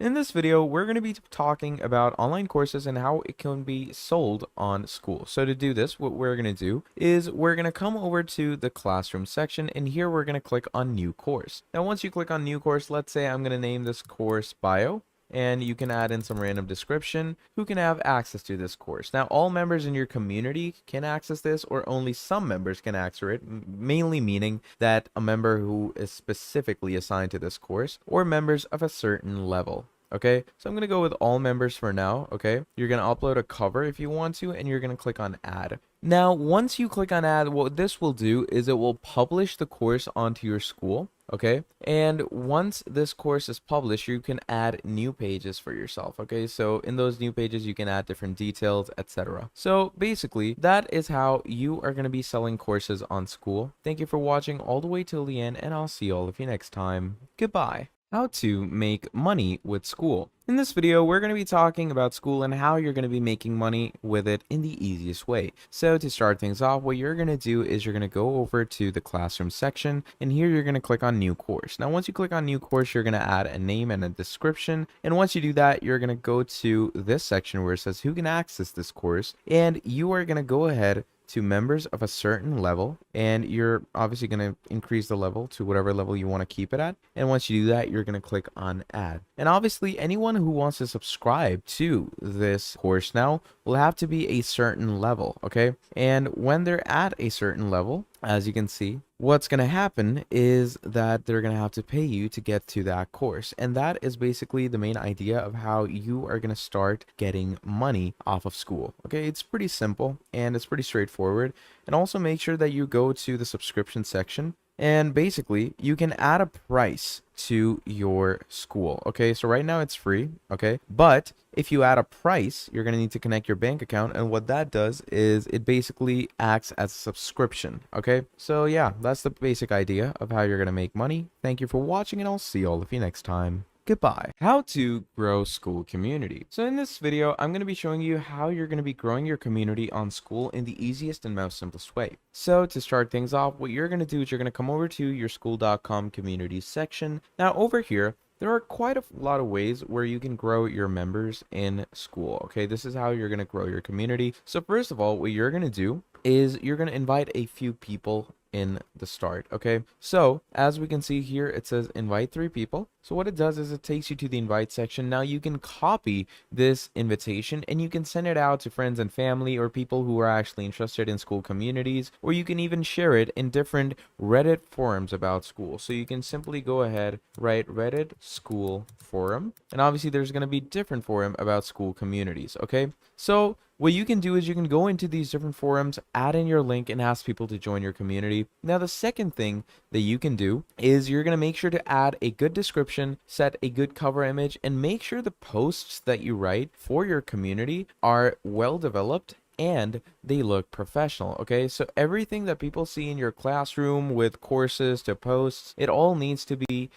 In this video, we're going to be talking about online courses and how it can be sold on Skool. So to do this, what we're going to do is we're going to come over to the classroom section, and here we're going to click on new course. Now, once you click on new course, let's say I'm going to name this course bio. And you can add in some random description who can have access to this course. Now, all members in your community can access this, or only some members can access it, mainly meaning that a member who is specifically assigned to this course or members of a certain level. Okay, so I'm going to go with all members for now. Okay, you're going to upload a cover if you want to, and you're going to click on add. Now, once you click on add, what this will do is it will publish the course onto your Skool. Okay, and once this course is published, you can add new pages for yourself. Okay, so in those new pages, you can add different details, etc. So basically, that is how you are going to be selling courses on Skool. Thank you for watching all the way till the end, and I'll see all of you next time. Goodbye. How to make money with Skool. In this video, we're going to be talking about Skool and how you're going to be making money with it in the easiest way. So to start things off, what you're going to do is you're going to go over to the classroom section, and here you're going to click on new course. Now, once you click on new course, you're going to add a name and a description. And once you do that, you're going to go to this section where it says who can access this course, and you are going to go ahead to members of a certain level, and you're obviously going to increase the level to whatever level you want to keep it at. And once you do that, you're going to click on add. And obviously anyone who wants to subscribe to this course now will have to be a certain level. Okay, and when they're at a certain level, as you can see, what's going to happen is that they're going to have to pay you to get to that course. And that is basically the main idea of how you are going to start getting money off of Skool. Okay, it's pretty simple and it's pretty straightforward. And also make sure that you go to the subscription section, and basically you can add a price to your Skool. Okay, so right now it's free. Okay, but if you add a price, you're going to need to connect your bank account, and what that does is it basically acts as a subscription. Okay, so yeah, that's the basic idea of how you're going to make money. Thank you for watching, and I'll see all of you next time. Goodbye. How to grow Skool community. So in this video, I'm going to be showing you how you're going to be growing your community on Skool in the easiest and most simplest way. So to start things off, what you're going to do is you're going to come over to your Skool.com community section. Now over here, there are quite a lot of ways where you can grow your members in Skool. Okay, this is how you're going to grow your community. So first of all, what you're going to do is you're going to invite a few people in the start. Okay, so as we can see here, it says invite 3 people. So what it does is it takes you to the invite section. Now you can copy this invitation and you can send it out to friends and family or people who are actually interested in Skool communities, or you can even share it in different Reddit forums about Skool. So you can simply go ahead, write Reddit Skool forum, and obviously there's going to be different forum about Skool communities. Okay, so what you can do is you can go into these different forums, add in your link, and ask people to join your community. Now, the second thing that you can do is you're going to make sure to add a good description, set a good cover image, and make sure the posts that you write for your community are well developed and they look professional. Okay, so everything that people see in your classroom, with courses to posts, it all needs to be,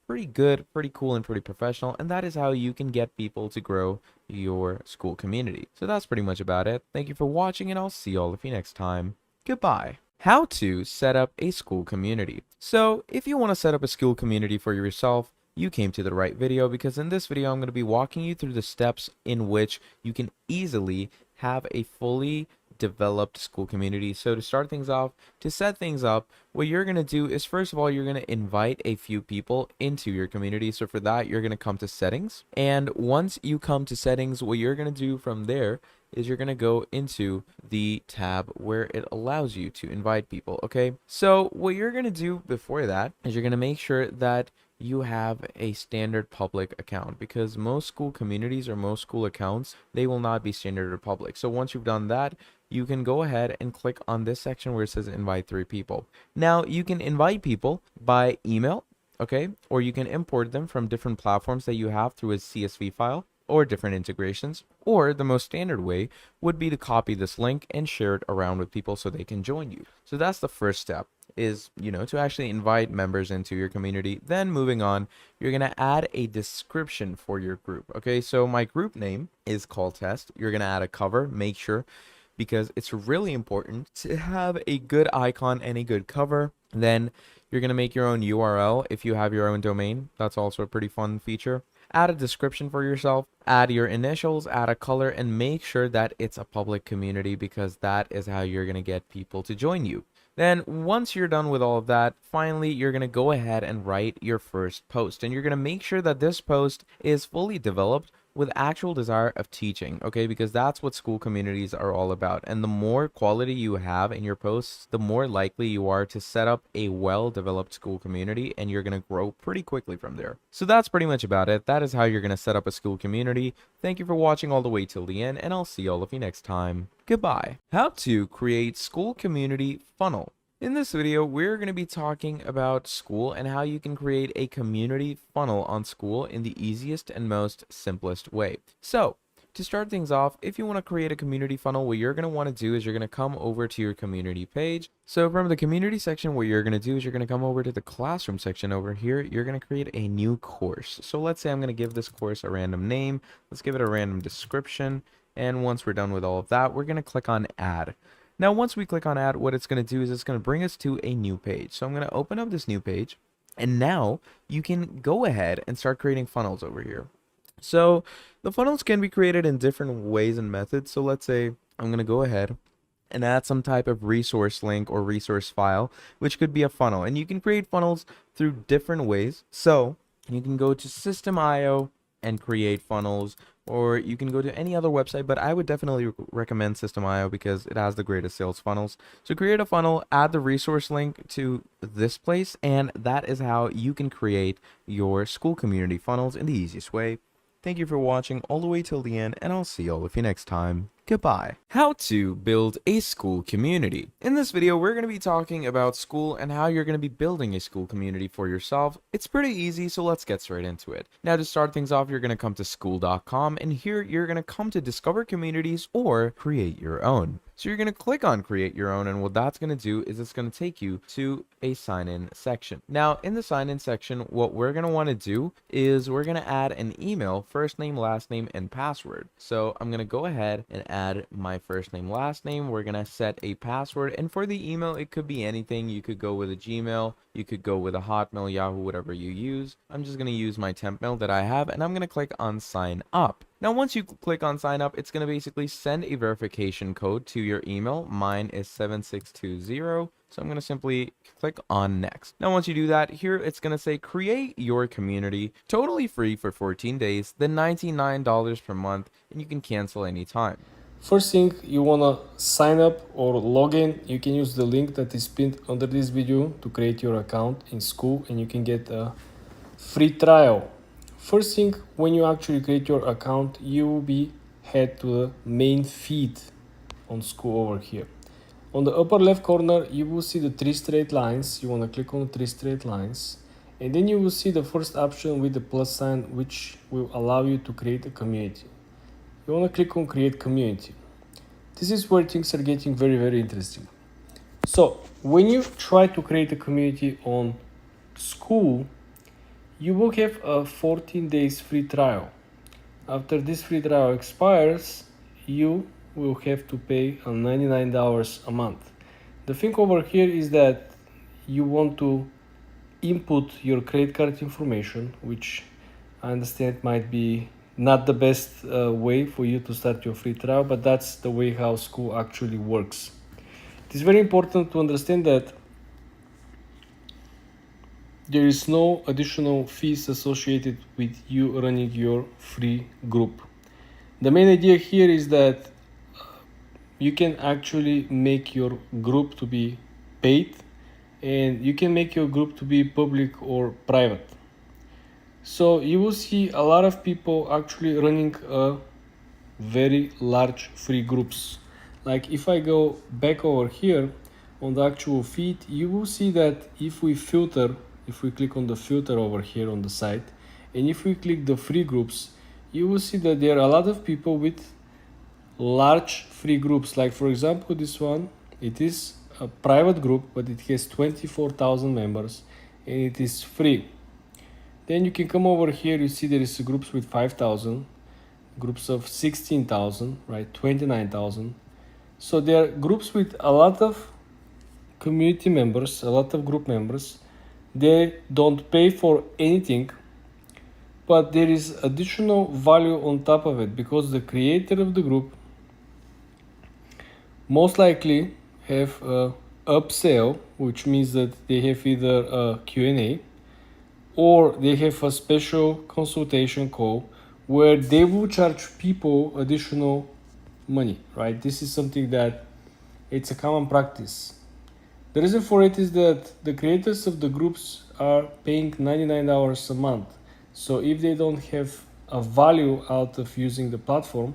pretty good, pretty cool, and pretty professional. And that is how you can get people to grow your Skool community. So that's pretty much about it. Thank you for watching, and I'll see all of you next time. Goodbye. How to set up a Skool community. So if you want to set up a Skool community for yourself, you came to the right video, because in this video I'm going to be walking you through the steps in which you can easily have a fully developed Skool community. So to start things off, to set things up, what you're going to do is first of all, you're going to invite a few people into your community. So for that, you're going to come to settings, and once you come to settings, what you're going to do from there is you're going to go into the tab where it allows you to invite people. Okay, so what you're going to do before that is you're going to make sure that you have a standard public account, because most Skool communities or most Skool accounts, they will not be standard or public. So once you've done that, you can go ahead and click on this section where it says invite 3 people. Now you can invite people by email, okay, or you can import them from different platforms that you have through a CSV file or different integrations, or the most standard way would be to copy this link and share it around with people so they can join you. So that's the first step, is to actually invite members into your community. Then moving on, you're going to add a description for your group. Okay, so my group name is call test. You're going to add a cover, make sure, because it's really important to have a good icon and a good cover. Then you're going to make your own URL if you have your own domain. That's also a pretty fun feature. add a description for yourself, add your initials, add a color, and make sure that it's a public community because that is how you're going to get people to join you. Then once you're done with all of that, finally, you're going to go ahead and write your first post. And you're going to make sure that this post is fully developed with actual desire of teaching, okay? Because that's what Skool communities are all about. And the more quality you have in your posts, the more likely you are to set up a well-developed Skool community, and you're going to grow pretty quickly from there. So that's pretty much about it. That is how you're going to set up a Skool community. Thank you for watching all the way till the end, and I'll see all of you next time. Goodbye. How to create Skool community funnel. In this video, we're going to be talking about Skool and how you can create a community funnel on Skool in the easiest and most simplest way. So, to start things off, if you want to create a community funnel, what you're going to want to do is you're going to come over to your community page. So from the community section, what you're going to do is you're going to come over to the classroom section over here. You're going to create a new course. So let's say I'm going to give this course a random name. Let's give it a random description. And once we're done with all of that, we're going to click on add. Now, once we click on add, what it's going to do is it's going to bring us to a new page. So I'm going to open up this new page, and now you can go ahead and start creating funnels over here. So the funnels can be created in different ways and methods. So let's say I'm going to go ahead and add some type of resource link or resource file, which could be a funnel. And you can create funnels through different ways. So you can go to System.io and create funnels, or you can go to any other website, but I would definitely recommend System.io because it has the greatest sales funnels. So create a funnel, add the resource link to this place, and that is how you can create your Skool community funnels in the easiest way. Thank you for watching all the way till the end, and I'll see all of you next time. Goodbye. How to build a Skool community. In this video, we're going to be talking about Skool and how you're going to be building a Skool community for yourself. It's pretty easy, so let's get straight into it. Now, to start things off, you're going to come to skool.com, and here you're going to come to discover communities or create your own. So you're going to click on create your own, and what that's going to do is it's going to take you to a sign-in section. Now, in the sign-in section, what we're going to want to do is we're going to add an email, first name, last name, and password. So I'm going to go ahead and add my first name, last name. We're going to set a password, and for the email, it could be anything. You could go with a Gmail, you could go with a Hotmail, Yahoo, whatever you use. I'm just going to use my temp mail that I have, and I'm going to click on sign up. Now, once you click on sign up, it's going to basically send a verification code to your email. Mine is 7620. So I'm going to simply click on next. Now, once you do that, here it's going to say create your community, totally free for 14 days, then $99 per month, and you can cancel anytime. First thing, you want to sign up or log in. You can use the link that is pinned under this video to create your account in Skool, and you can get a free trial. First thing, when you actually create your account, you will be head to the main feed on Skool over here. On the upper left corner, you will see the 3 straight lines. You want to click on the 3 straight lines, and then you will see the first option with the plus sign, which will allow you to create a community. You want to click on create community. This is where things are getting very, very interesting. So when you try to create a community on Skool, you will have a 14 days free trial. After this free trial expires, you will have to pay $99 a month. The thing over here is that you want to input your credit card information, which I understand might be not the best way for you to start your free trial, but that's the way how Skool actually works. It is very important to understand that there is no additional fees associated with you running your free group. The main idea here is that you can actually make your group to be paid, and you can make your group to be public or private. So you will see a lot of people actually running a very large free groups. Like if I go back over here on the actual feed, you will see that if we click on the filter over here on the site, and if we click the free groups, you will see that there are a lot of people with large free groups. Like for example, this one, it is a private group, but it has 24,000 members and it is free. Then you can come over here, you see there is groups with 5,000, groups of 16,000, right, 29,000. So there are groups with a lot of community members, a lot of group members. They don't pay for anything, but there is additional value on top of it, because the creator of the group most likely have a upsell, which means that they have either a Q&A or they have a special consultation call where they will charge people additional money, right? This is something that it's a common practice. The reason for it is that the creators of the groups are paying $99 a month. So if they don't have a value out of using the platform,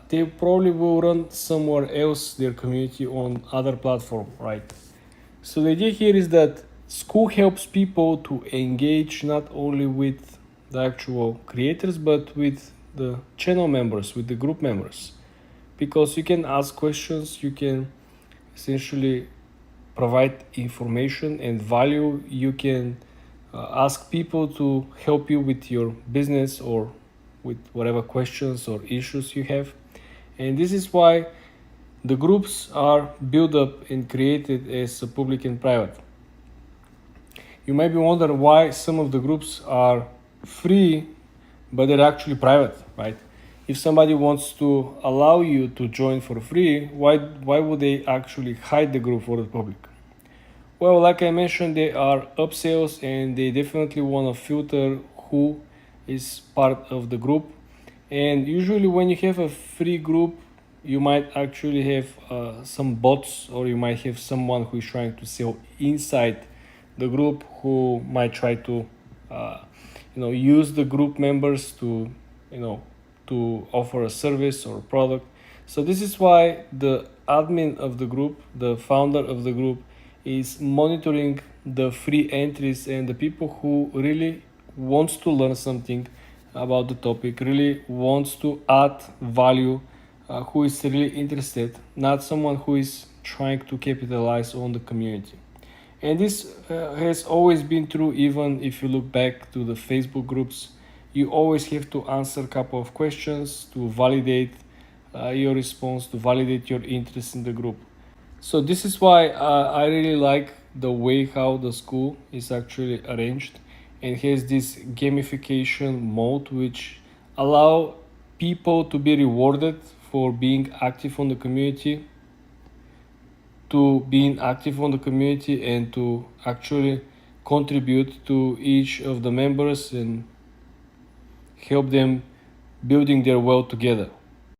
they probably will run somewhere else their community on other platform, right? So the idea here is that Skool helps people to engage not only with the actual creators, but with the channel members, with the group members. Because you can ask questions, you can essentially provide information and value. You can ask people to help you with your business or with whatever questions or issues you have. And this is why the groups are built up and created as a public and private. You might be wondering why some of the groups are free, but they're actually private, right? If somebody wants to allow you to join for free, why would they actually hide the group for the public? Well, like I mentioned, they are upsells and they definitely want to filter who is part of the group. And usually when you have a free group, you might actually have some bots, or you might have someone who is trying to sell inside the group, who might try to use the group members to to offer a service or a product. So this is why the admin of the group, the founder of the group, is monitoring the free entries and the people who really wants to learn something about the topic, really wants to add value, who is really interested, not someone who is trying to capitalize on the community. And this has always been true. Even if you look back to the Facebook groups, you always have to answer a couple of questions to validate your response, to validate your interest in the group. So this is why I really like the way how the Skool is actually arranged, and has this gamification mode which allow people to be rewarded for being active on the community, and to actually contribute to each of the members and help them building their wealth together.